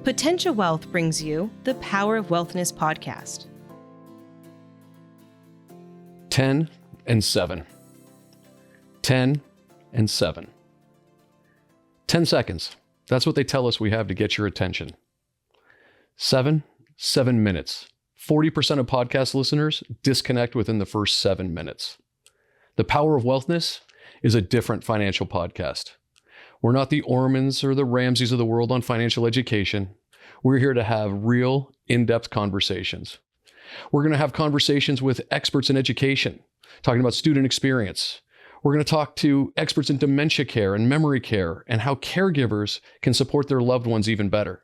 Potentia Wealth brings you the Power of Wealthness podcast. 10 and 7. 10 and 7. 10 seconds. That's what they tell us we have to get your attention. 7 minutes. 40% of podcast listeners disconnect within the first 7 minutes. The Power of Wealthness is a different financial podcast. We're not the Ormans or the Ramseys of the world on financial education. We're here to have real, in-depth conversations. We're going to have conversations with experts in education, talking about student experience. We're going to talk to experts in dementia care and memory care and how caregivers can support their loved ones even better.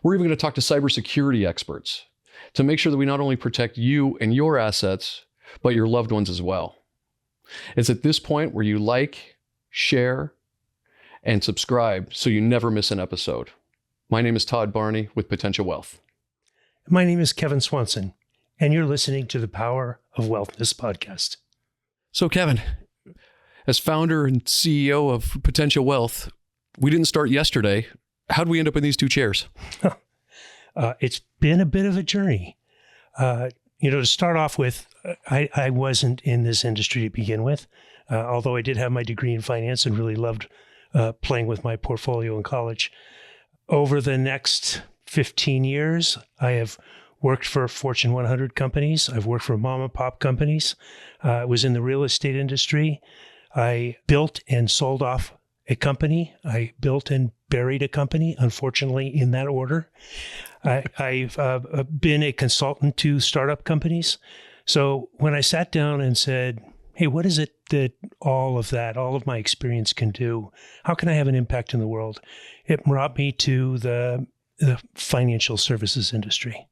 We're even going to talk to cybersecurity experts to make sure that we not only protect you and your assets, but your loved ones as well. It's at this point where you like, share, and subscribe so you never miss an episode. My name is Todd Barney with Potentia Wealth. My name is Kevin Swanson, and you're listening to the Power of Wealthness podcast. So Kevin, as founder and CEO of Potentia Wealth, we didn't start yesterday. How'd we end up in these two chairs? It's been a bit of a journey. To start off with, I wasn't in this industry to begin with, although I did have my degree in finance and really loved playing with my portfolio in college. Over the next 15 years, I have worked for Fortune 100 companies. I've worked for mom and pop companies. I was in the real estate industry. I built and sold off a company. I built and buried a company, unfortunately, in that order. I've been a consultant to startup companies. So when I sat down and said, hey, what is it that all of my experience can do? How can I have an impact in the world? It brought me to the financial services industry.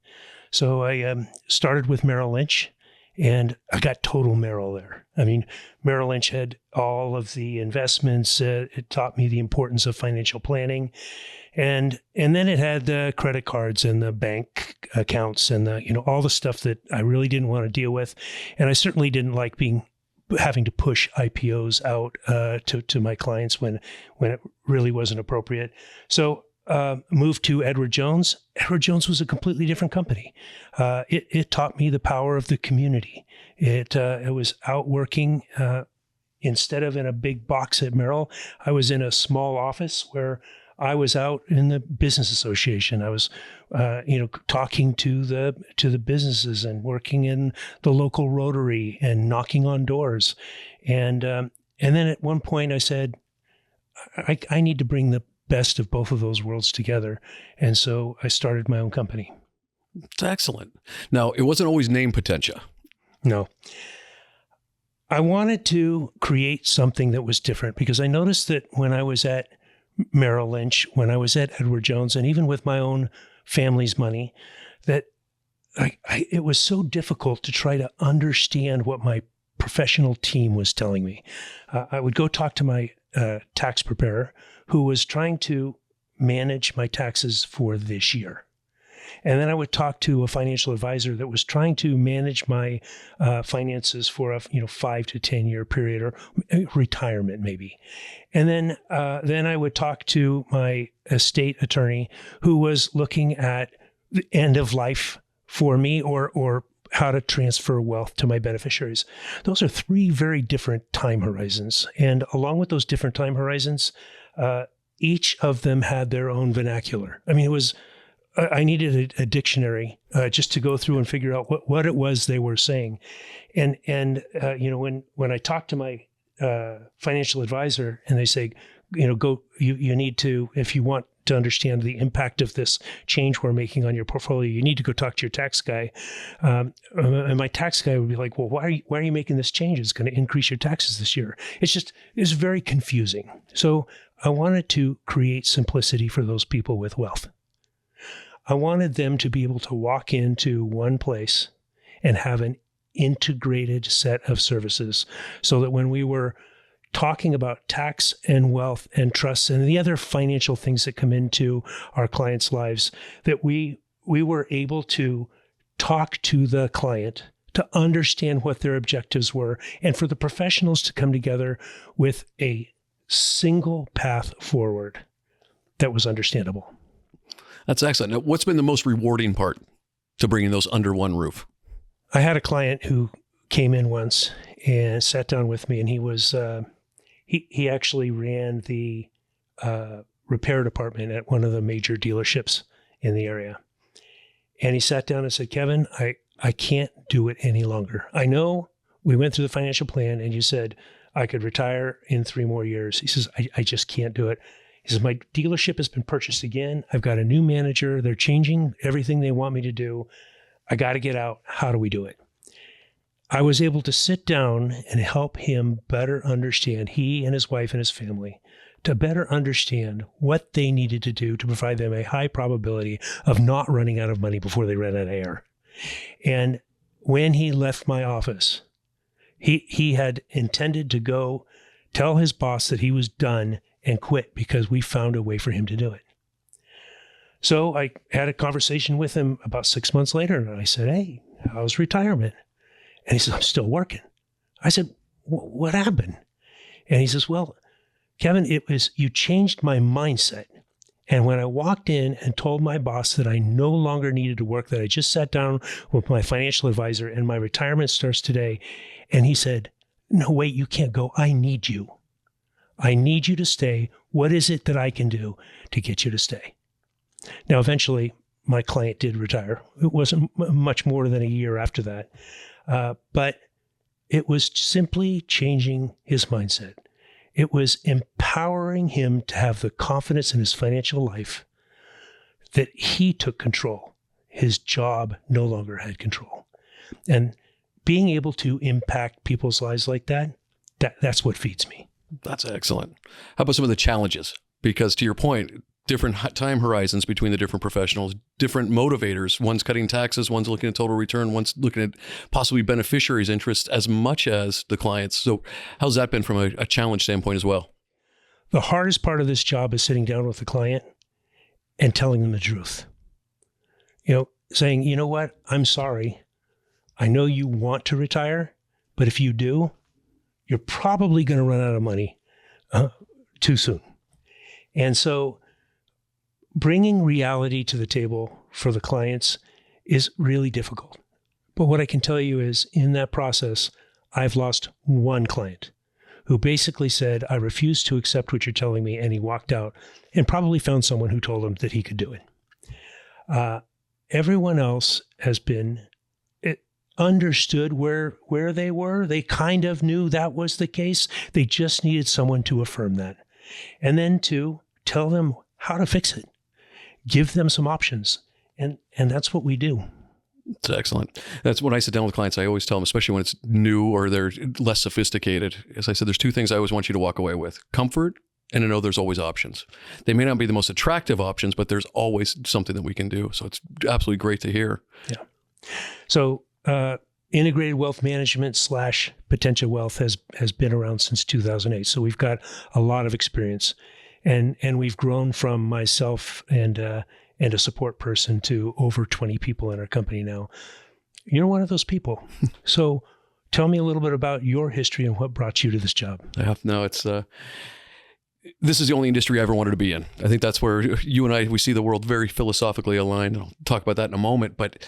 So I started with Merrill Lynch, and I got total Merrill there. I mean, Merrill Lynch had all of the investments. It taught me the importance of financial planning. And then it had the credit cards and the bank accounts and all the stuff that I really didn't want to deal with. And I certainly didn't like having to push IPOs out to my clients when it really wasn't appropriate. So moved to Edward Jones. Edward Jones was a completely different company. It taught me the power of the community. It was out working. Instead of in a big box at Merrill, I was in a small office where I was out in the business association. I was, talking to the businesses and working in the local Rotary and knocking on doors. And then at one point I said, I need to bring the best of both of those worlds together. And so I started my own company. It's excellent. Now, it wasn't always named Potentia. No. I wanted to create something that was different because I noticed that when I was at Merrill Lynch, when I was at Edward Jones, and even with my own family's money, that it was so difficult to try to understand what my professional team was telling me. I would go talk to my tax preparer who was trying to manage my taxes for this year. And then I would talk to a financial advisor that was trying to manage my finances for a 5 to 10 year period or retirement maybe. And then I would talk to my estate attorney who was looking at the end of life for me or how to transfer wealth to my beneficiaries. Those are three very different time horizons. And along with those different time horizons, each of them had their own vernacular. I mean, I needed a dictionary just to go through and figure out what it was they were saying. And when I talked to my financial advisor and they say, you need to, if you want to understand the impact of this change we're making on your portfolio, you need to go talk to your tax guy. And my tax guy would be like, well, why are you making this change? It's going to increase your taxes this year. It's very confusing. So I wanted to create simplicity for those people with wealth. I wanted them to be able to walk into one place and have an integrated set of services so that when we were talking about tax and wealth and trusts and the other financial things that come into our clients' lives, that we were able to talk to the client to understand what their objectives were and for the professionals to come together with a single path forward that was understandable. That's excellent. Now, what's been the most rewarding part to bringing those under one roof? I had a client who came in once and sat down with me, and he was he actually ran the repair department at one of the major dealerships in the area. And he sat down and said, Kevin, I can't do it any longer. I know we went through the financial plan and you said I could retire in 3 more years. He says, I just can't do it. He says, my dealership has been purchased again. I've got a new manager. They're changing everything they want me to do. I got to get out. How do we do it? I was able to sit down and help him better understand, he and his wife and his family, to better understand what they needed to do to provide them a high probability of not running out of money before they ran out of air. And when he left my office, he had intended to go tell his boss that he was done and quit because we found a way for him to do it. So I had a conversation with him about 6 months later, and I said, hey, how's retirement? And he says, I'm still working. I said, what happened? And he says, well, Kevin, it was, you changed my mindset. And when I walked in and told my boss that I no longer needed to work, that I just sat down with my financial advisor and my retirement starts today. And he said, no, wait, you can't go. I need you. I need you to stay. What is it that I can do to get you to stay? Now, eventually, my client did retire. It wasn't much more than a year after that. But it was simply changing his mindset. It was empowering him to have the confidence in his financial life that he took control. His job no longer had control. And being able to impact people's lives like that, that's what feeds me. That's excellent. How about some of the challenges? Because to your point, different time horizons between the different professionals, different motivators. One's cutting taxes, one's looking at total return, one's looking at possibly beneficiaries' interest as much as the clients. So how's that been from a challenge standpoint as well? The hardest part of this job is sitting down with the client and telling them the truth. Saying, you know what, I'm sorry. I know you want to retire, but if you do, you're probably going to run out of money too soon. And so bringing reality to the table for the clients is really difficult. But what I can tell you is in that process, I've lost one client who basically said, I refuse to accept what you're telling me. And he walked out and probably found someone who told him that he could do it. Everyone else has been understood where they were. They kind of knew that was the case. They just needed someone to affirm that. And then to tell them how to fix it. Give them some options. And that's what we do. It's excellent. That's when I sit down with clients, I always tell them, especially when it's new or they're less sophisticated, as I said, there's 2 things I always want you to walk away with: comfort and to know there's always options. They may not be the most attractive options, but there's always something that we can do. So it's absolutely great to hear. Yeah. So integrated wealth management / Potentia Wealth has been around since 2008. So we've got a lot of experience. And we've grown from myself and a support person to over 20 people in our company now. You're one of those people. So tell me a little bit about your history and what brought you to this job. This is the only industry I ever wanted to be in. I think that's where you and I, we see the world very philosophically aligned. I'll talk about that in a moment, but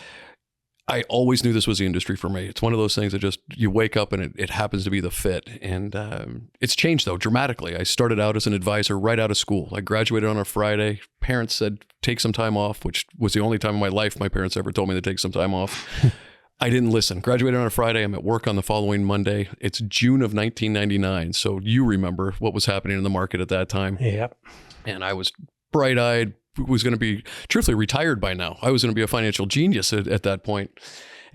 I always knew this was the industry for me. It's one of those things that just, you wake up and it happens to be the fit. And it's changed though dramatically. I started out as an advisor right out of school. I graduated on a Friday. Parents said, take some time off, which was the only time in my life my parents ever told me to take some time off. I didn't listen. Graduated on a Friday. I'm at work on the following Monday. It's June of 1999. So you remember what was happening in the market at that time. Yep. And I was bright-eyed, was going to be truthfully retired by now. I was going to be a financial genius at that point.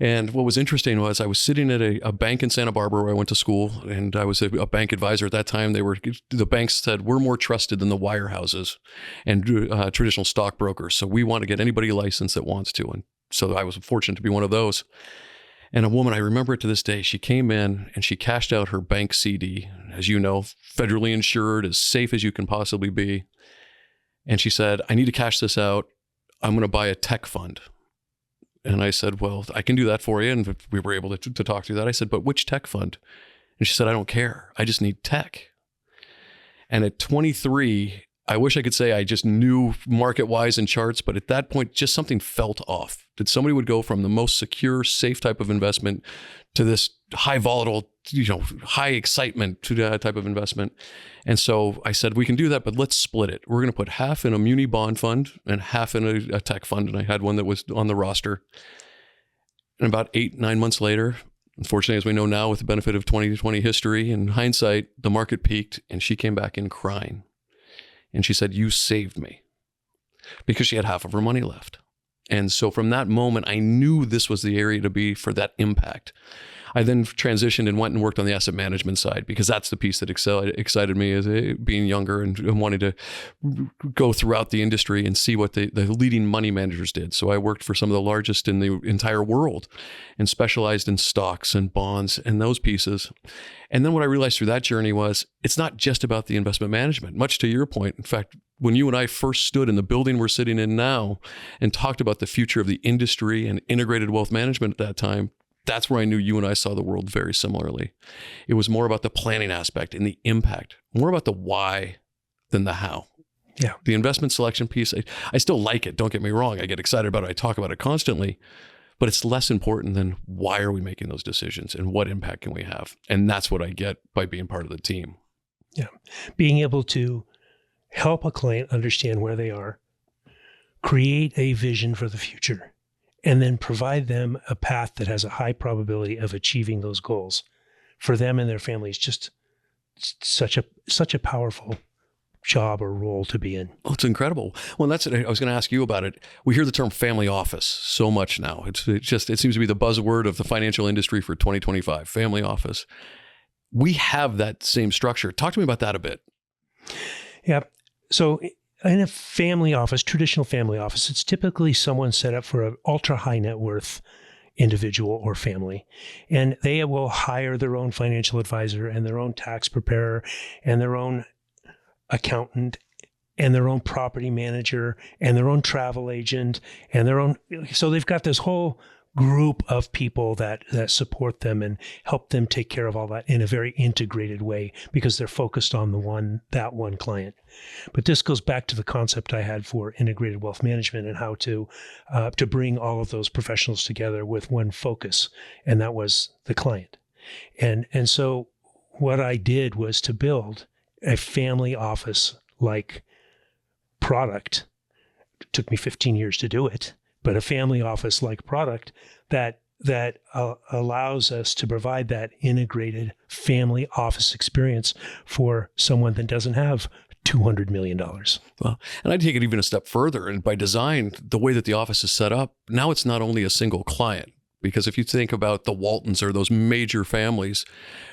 And what was interesting was I was sitting at a bank in Santa Barbara where I went to school, and I was a bank advisor at that time. The banks said, we're more trusted than the wirehouses and traditional stockbrokers. So we want to get anybody licensed that wants to. And so I was fortunate to be one of those. And a woman, I remember it to this day, she came in and she cashed out her bank CD, as you know, federally insured, as safe as you can possibly be. And she said, I need to cash this out. I'm going to buy a tech fund. And I said, well, I can do that for you. And we were able to talk through that. I said, but which tech fund? And she said, I don't care. I just need tech. And at 23, I wish I could say I just knew market-wise and charts, but at that point, just something felt off. That somebody would go from the most secure, safe type of investment to this high volatile, high excitement to that type of investment. And so I said, we can do that, but let's split it. We're going to put half in a muni bond fund and half in a tech fund. And I had one that was on the roster. And about 8-9 months later, unfortunately, as we know now with the benefit of 2020 history and hindsight, the market peaked and she came back in crying. And she said, you saved me, because she had half of her money left. And so from that moment, I knew this was the area to be for that impact. I then transitioned and went and worked on the asset management side, because that's the piece that excited me as being younger and wanting to go throughout the industry and see what the leading money managers did. So I worked for some of the largest in the entire world and specialized in stocks and bonds and those pieces. And then what I realized through that journey was it's not just about the investment management, much to your point. In fact, when you and I first stood in the building we're sitting in now and talked about the future of the industry and integrated wealth management at that time, that's where I knew you and I saw the world very similarly. It was more about the planning aspect and the impact, more about the why than the how. Yeah. The investment selection piece, I still like it. Don't get me wrong. I get excited about it. I talk about it constantly, but it's less important than why are we making those decisions and what impact can we have? And that's what I get by being part of the team. Yeah. Being able to help a client understand where they are, create a vision for the future, and then provide them a path that has a high probability of achieving those goals for them and their families. Just such a powerful job or role to be in. Oh, it's incredible. Well, that's it. I was going to ask you about it. We hear the term family office so much now. It seems to be the buzzword of the financial industry for 2025, family office. We have that same structure. Talk to me about that a bit. Yeah. So in a family office, traditional family office, it's typically someone set up for an ultra high net worth individual or family. And they will hire their own financial advisor and their own tax preparer and their own accountant and their own property manager and their own travel agent and their own. So they've got this whole group of people that support them and help them take care of all that in a very integrated way, because they're focused on that one client. But this goes back to the concept I had for integrated wealth management and how to bring all of those professionals together with one focus, and that was the client. And so what I did was to build a family office like product. It took me 15 years to do it. But a family office like product that allows us to provide that integrated family office experience for someone that doesn't have $200 million. Well, and I'd take it even a step further. And by design, the way that the office is set up, now it's not only a single client. Because if you think about the Waltons or those major families,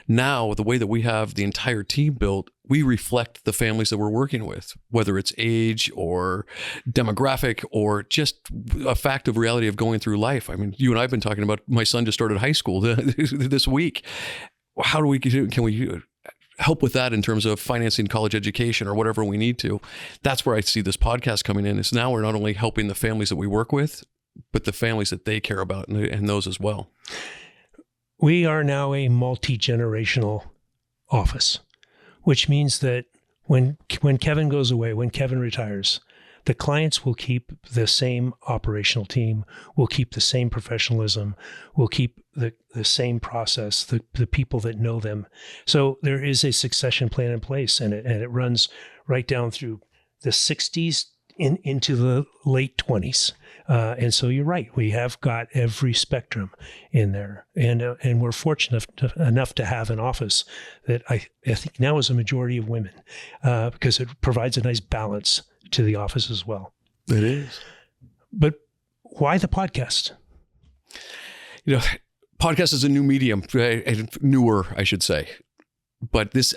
now the way that we have the entire team built, we reflect the families that we're working with, whether it's age or demographic or just a fact of reality of going through life. I mean, you and I have been talking about my son just started high school this week. Can we help with that in terms of financing college education or whatever we need to? That's where I see this podcast coming in, is now we're not only helping the families that we work with, but the families that they care about and those as well. We are now a multi-generational office, which means that when Kevin goes away, when Kevin retires, the clients will keep the same operational team, will keep the same professionalism, will keep the same process, the people that know them. So there is a succession plan in place, and it runs right down through the 60s into the late 20s. And so you're right. We have got every spectrum in there. And we're fortunate enough to have an office that I think now is a majority of women, because it provides a nice balance to the office as well. It is. But why the podcast? Podcast is a new medium, newer, I should say. But this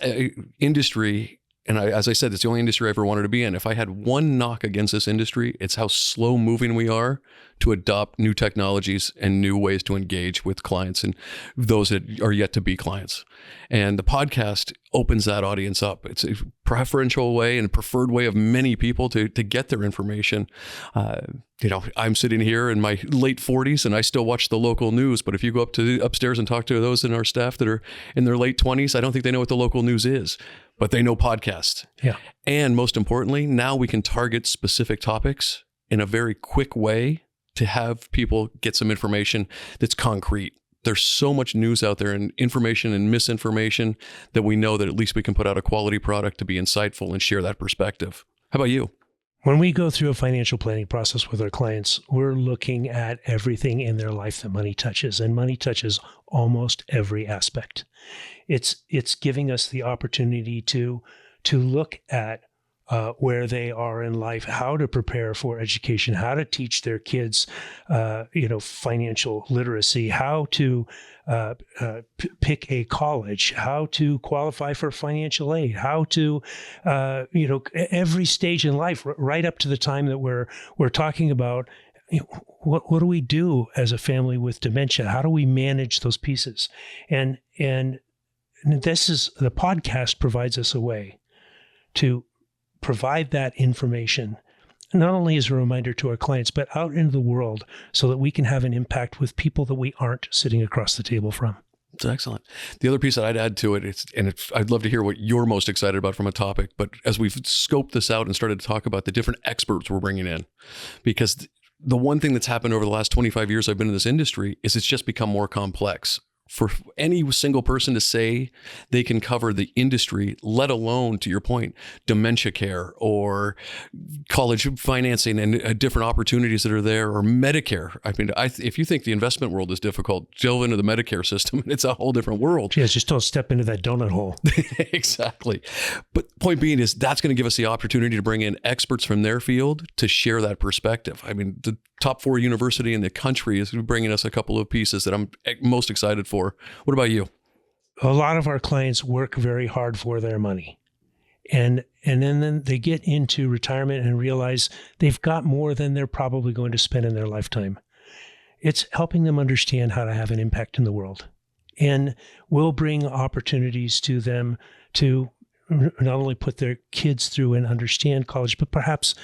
industry, and as I said, it's the only industry I ever wanted to be in. If I had one knock against this industry, it's how slow moving we are to adopt new technologies and new ways to engage with clients and those that are yet to be clients. And the podcast opens that audience up. It's a preferential way and preferred way of many people to get their information. I'm sitting here in my late 40s and I still watch the local news. But if you go upstairs and talk to those in our staff that are in their late 20s, I don't think they know what the local news is. but they know podcasts. Yeah. And most importantly, now we can target specific topics in a very quick way to have people get some information that's concrete. There's so much news out there and information and misinformation that we know that at least we can put out a quality product to be insightful and share that perspective. How about you? When we go through a financial planning process with our clients, we're looking at everything in their life that money touches, and money touches almost every aspect. It's giving us the opportunity to look at where they are in life, how to prepare for education, how to teach their kids, financial literacy, how to pick a college, how to qualify for financial aid, how to, every stage in life, right up to the time that we're talking about, what do we do as a family with dementia? How do we manage those pieces? And this is, the podcast provides us a way to provide that information, not only as a reminder to our clients, but out into the world so that we can have an impact with people that we aren't sitting across the table from. It's excellent. The other piece that I'd add to it, I'd love to hear what you're most excited about from a topic, but as we've scoped this out and started to talk about the different experts we're bringing in, because the one thing that's happened over the last 25 years I've been in this industry is it's just become more complex. For any single person to say they can cover the industry, let alone, to your point, dementia care or college financing and different opportunities that are there, or Medicare. I mean, if you think the investment world is difficult, delve into the Medicare system, and it's a whole different world. Yeah, just don't step into that donut hole. Exactly. But point being is that's going to give us the opportunity to bring in experts from their field to share that perspective. I mean, the top 4 university in the country is bringing us a couple of pieces that I'm most excited for. What about you? A lot of our clients work very hard for their money. And then they get into retirement and realize they've got more than they're probably going to spend in their lifetime. It's helping them understand how to have an impact in the world. And we'll bring opportunities to them to not only put their kids through and understand college, but perhaps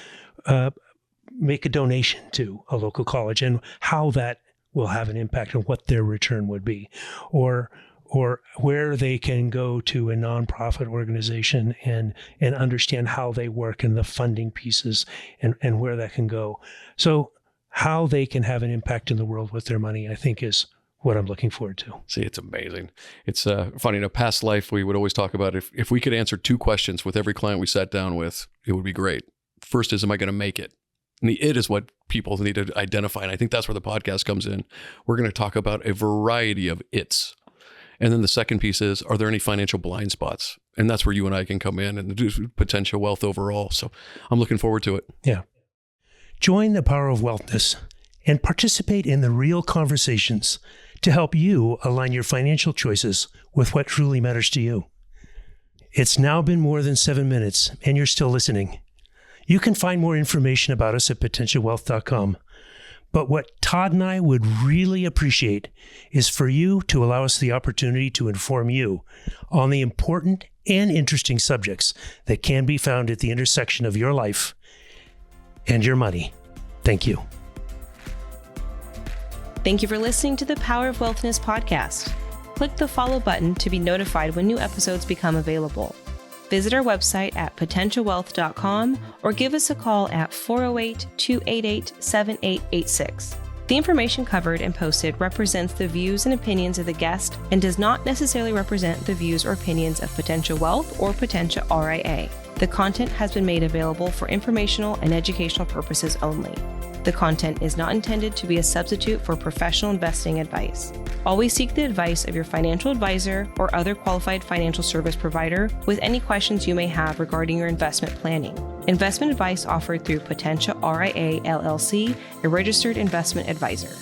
make a donation to a local college and how that will have an impact on what their return would be, or where they can go to a nonprofit organization and understand how they work and the funding pieces and where that can go. So how they can have an impact in the world with their money, I think, is what I'm looking forward to. See, it's amazing. It's funny. In a past life, we would always talk about if we could answer 2 questions with every client we sat down with, it would be great. First is, am I going to make it? And the it is what people need to identify. And I think that's where the podcast comes in. We're going to talk about a variety of it's. And then the second piece is, are there any financial blind spots? And that's where you and I can come in and do Potentia Wealth overall. So I'm looking forward to it. Yeah. Join the Power of Wealthness and participate in the real conversations to help you align your financial choices with what truly matters to you. It's now been more than 7 minutes and you're still listening. You can find more information about us at potentiawealth.com. But what Todd and I would really appreciate is for you to allow us the opportunity to inform you on the important and interesting subjects that can be found at the intersection of your life and your money. Thank you. Thank you for listening to the Power of Wealthness podcast. Click the follow button to be notified when new episodes become available. Visit our website at potentiawealth.com or give us a call at 408-288-7886. The information covered and posted represents the views and opinions of the guest and does not necessarily represent the views or opinions of Potentia Wealth or Potentia RIA. The content has been made available for informational and educational purposes only. The content is not intended to be a substitute for professional investing advice. Always seek the advice of your financial advisor or other qualified financial service provider with any questions you may have regarding your investment planning. Investment advice offered through Potentia RIA LLC, a registered investment advisor.